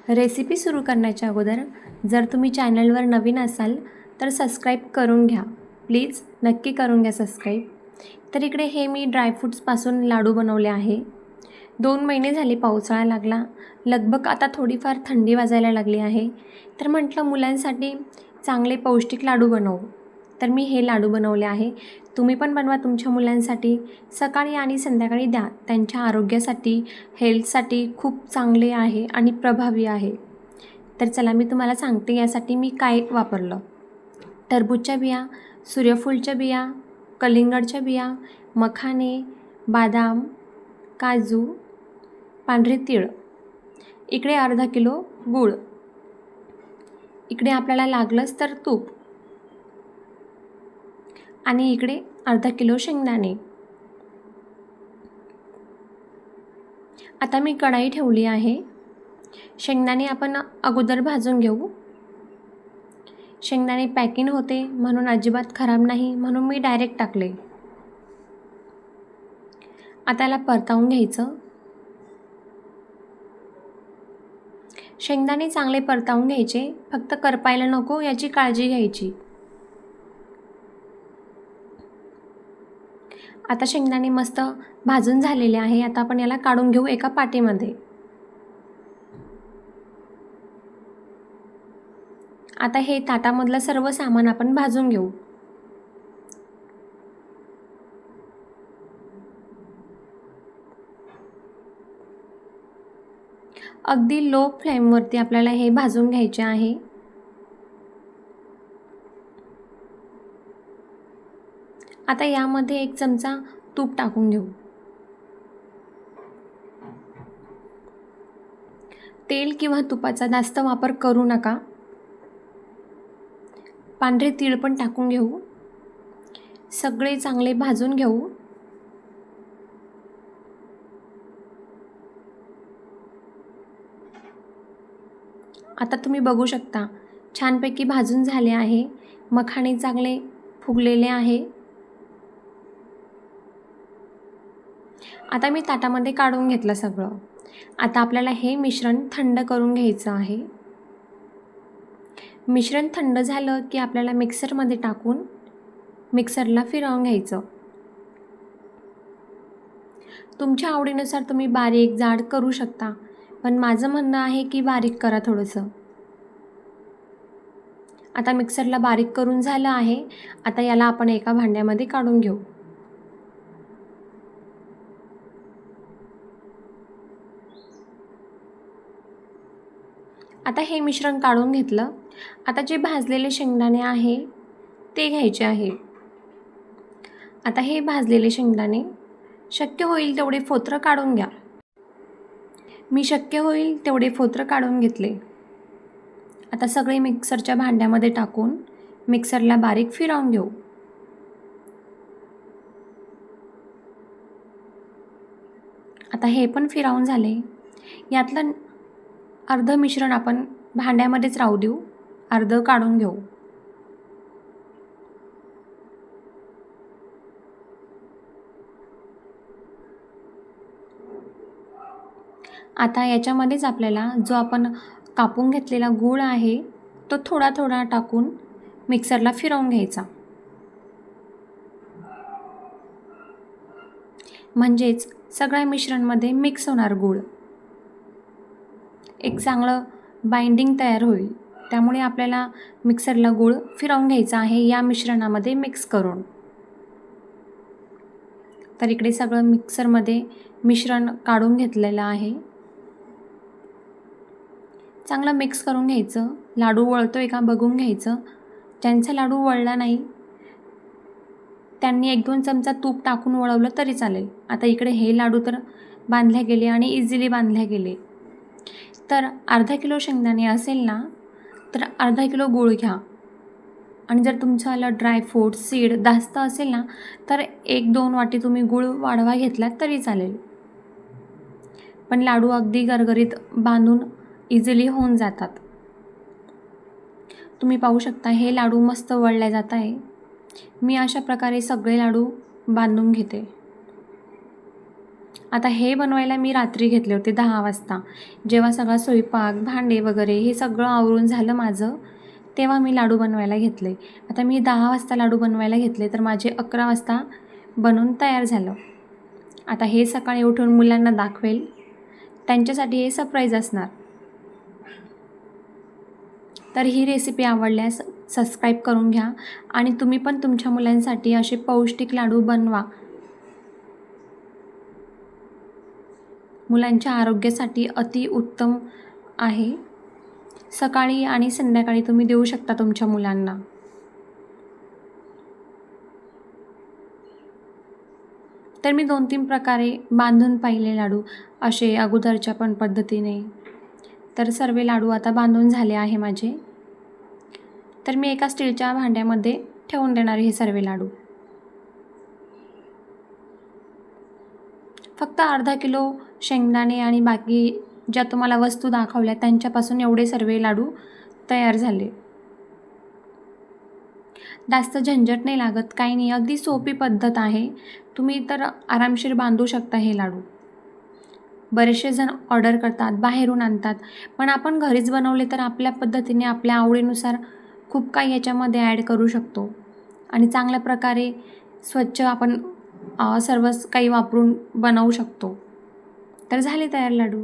Recipe सुरू करण्याच्या अगोदर जर तुम्ही चॅनलवर नवीन असाल तर सबस्क्राईब करून घ्या. प्लीज नक्की करून घ्या सबस्क्राईब. तर इकडे हे मी ड्रायफ्रूट्सपासून लाडू बनवले आहे. 2 महिने झाले पावसाळा लागला, लगभग आता थोडीफार थंडी वाजायला लागली आहे. तर म्हटलं मुलांसाठी चांगले पौष्टिक लाडू बनवू. तर मी हे लाडू बनवले आहे. तुम्ही पण बनवा तुमच्या मुलांसाठी. सकाळी आणि संध्याकाळी द्या. त्यांच्या आरोग्यासाठी, हेल्थसाठी खूप चांगले आहे आणि प्रभावी आहे. तर चला मी तुम्हाला सांगते यासाठी मी काय वापरलं. टरबूजच्या बिया, सूर्यफूलच्या बिया, कलिंगडच्या बिया, मखाने, बदाम, काजू, पांढरे तीळ, इकडे अर्धा किलो गूळ, इकडे आपल्याला लागलंच तर तूप, आणि इकडे अर्धा किलो शेंगदाणे. आता मी कढाई ठेवली आहे. शेंगदाणे आपण अगोदर भाजून घेऊ. शेंगदाणे पॅकिंग होते म्हणून अजिबात खराब नाही, म्हणून मी डायरेक्ट टाकले. आता याला परतावून घ्यायचं. शेंगदाणे चांगले परतावून घ्यायचे, फक्त करपायला नको याची काळजी घ्यायची. आता शेंगदाणे मस्त भाजून झालेले आहे. आता आपण याला काढून घेऊ एका पाटेमध्ये. आता हे ताटामधलं सर्व सामान आपण भाजून घेऊ. अगदी लो फ्लेमवरती आपल्याला हे भाजून घ्यायचे आहे. आता यामध्ये 1 चमचा तूप टाकून घेऊ. तेल किंवा तुपाचा जास्त वापर करू नका. पांढरे तीळ पण टाकून घेऊ. सगळे चांगले भाजून घेऊ. आता तुम्ही बघू शकता छानपैकी भाजून झाले आहे. मखाणे चांगले फुगलेले आहे. आता मी ताटामध्ये काढून घेतलं सगळं. आता आपल्याला हे मिश्रण थंड करून घ्यायचं आहे. मिश्रण थंड झालं की आपल्याला मिक्सरमध्ये टाकून मिक्सरला फिरवून घ्यायचं. तुमच्या आवडीनुसार तुम्ही बारीक जाड करू शकता, पण माझं म्हणणं आहे की बारीक करा थोडंसं. आता मिक्सरला बारीक करून झालं आहे. आता याला आपण एका भांड्यामध्ये काढून घेऊ. आता हे मिश्रण काढून घेतलं. आता जे भाजलेले शेंगदाणे आहे ते घ्यायचे आहे. आता हे भाजलेले शेंगदाणे शक्य होईल तेवढे फोत्र काढून घ्या. मी शक्य होईल तेवढे फोत्र काढून घेतले. आता सगळे मिक्सरच्या भांड्यामध्ये टाकून मिक्सरला बारीक फिरवून घेऊ. आता हे पण फिरवून झाले. यातलं अर्ध मिश्रण आपण भांड्यामध्येच राहू देऊ, अर्ध काढून घेऊ. आता याच्यामध्येच आपल्याला जो आपण कापून घेतलेला गूळ आहे तो थोडा थोडा टाकून मिक्सरला फिरवून घ्यायचा. म्हणजेच सगळ्या मिश्रणमध्ये मिक्स होणार गूळ. एक चांगलं बाइंडिंग तयार होईल. त्यामुळे आपल्याला मिक्सरला गूळ फिरवून घ्यायचा आहे या मिश्रणामध्ये मिक्स करून. तर इकडे सगळं मिक्सरमध्ये मिश्रण काढून घेतलेलं आहे. चांगलं मिक्स करून घ्यायचं. लाडू वळतोय का बघून घ्यायचं. ज्यांचा लाडू वळला नाही त्यांनी 1-2 चमचा तूप टाकून वळवलं तरी चालेल. आता इकडे हे लाडू तर बांधले गेले आणि इझिली बांधले गेले. तर अर्धा किलो शेंगदाणे असेल ना तर अर्धा किलो गूळ घ्या. आणि जर तुमच्याला ड्रायफ्रूट सीड जास्त असेल ना तर 1-2 वाटी तुम्ही गूळ वाढवा घेतलात तरी चालेल. पण लाडू अगदी गरगरीत बांधून इझिली होऊन जातात. तुम्ही पाहू शकता हे लाडू मस्त वळले जात आहे. मी अशा प्रकारे सगळे लाडू बांधून घेते. आता हे बनवायला मी रात्री घेतले होते 10 वाजता. जेव्हा सगळा स्वयंपाक, भांडे वगैरे हे सगळं आवरून झालं माझं, तेव्हा मी लाडू बनवायला घेतले. आता मी 10 वाजता लाडू बनवायला घेतले, तर माझे 11 वाजता बनून तयार झालं. आता हे सकाळी उठून मुलांना दाखवेल, त्यांच्यासाठी हे सरप्राईज असणार. तर ही रेसिपी आवडल्यास सबस्क्राईब करून घ्या आणि तुम्ही पण तुमच्या मुलांसाठी असे पौष्टिक लाडू बनवा. मुलांच्या आरोग्यासाठी अतिउत्तम आहे. सकाळी आणि संध्याकाळी तुम्ही देऊ शकता तुमच्या मुलांना. तर मी 2-3 प्रकारे बांधून पाहिले लाडू, असे अगोदरच्या पण पद्धतीने. तर सर्व लाडू आता बांधून झाले आहे माझे. तर मी एका स्टीलच्या भांड्यामध्ये ठेवून देणार हे सर्व लाडू. फक्त अर्धा किलो शेंगदाणे आणि बाकी ज्या तुम्हाला वस्तू दाखवल्या त्यांच्यापासून एवढे सर्व लाडू तयार झाले. जास्त झंझट नाही लागत, काही नाही, अगदी सोपी पद्धत आहे. तुम्ही तर आरामशीर बांधू शकता हे लाडू. बरेचसे जण ऑर्डर करतात, बाहेरून आणतात, पण आपण घरीच बनवले तर आपल्या पद्धतीने आपल्या आवडीनुसार खूप काही याच्यामध्ये ॲड करू शकतो आणि चांगल्या प्रकारे स्वच्छ आपण सर्वच काही वापरून बनवू शकतो. तर झाले तयार लाडू.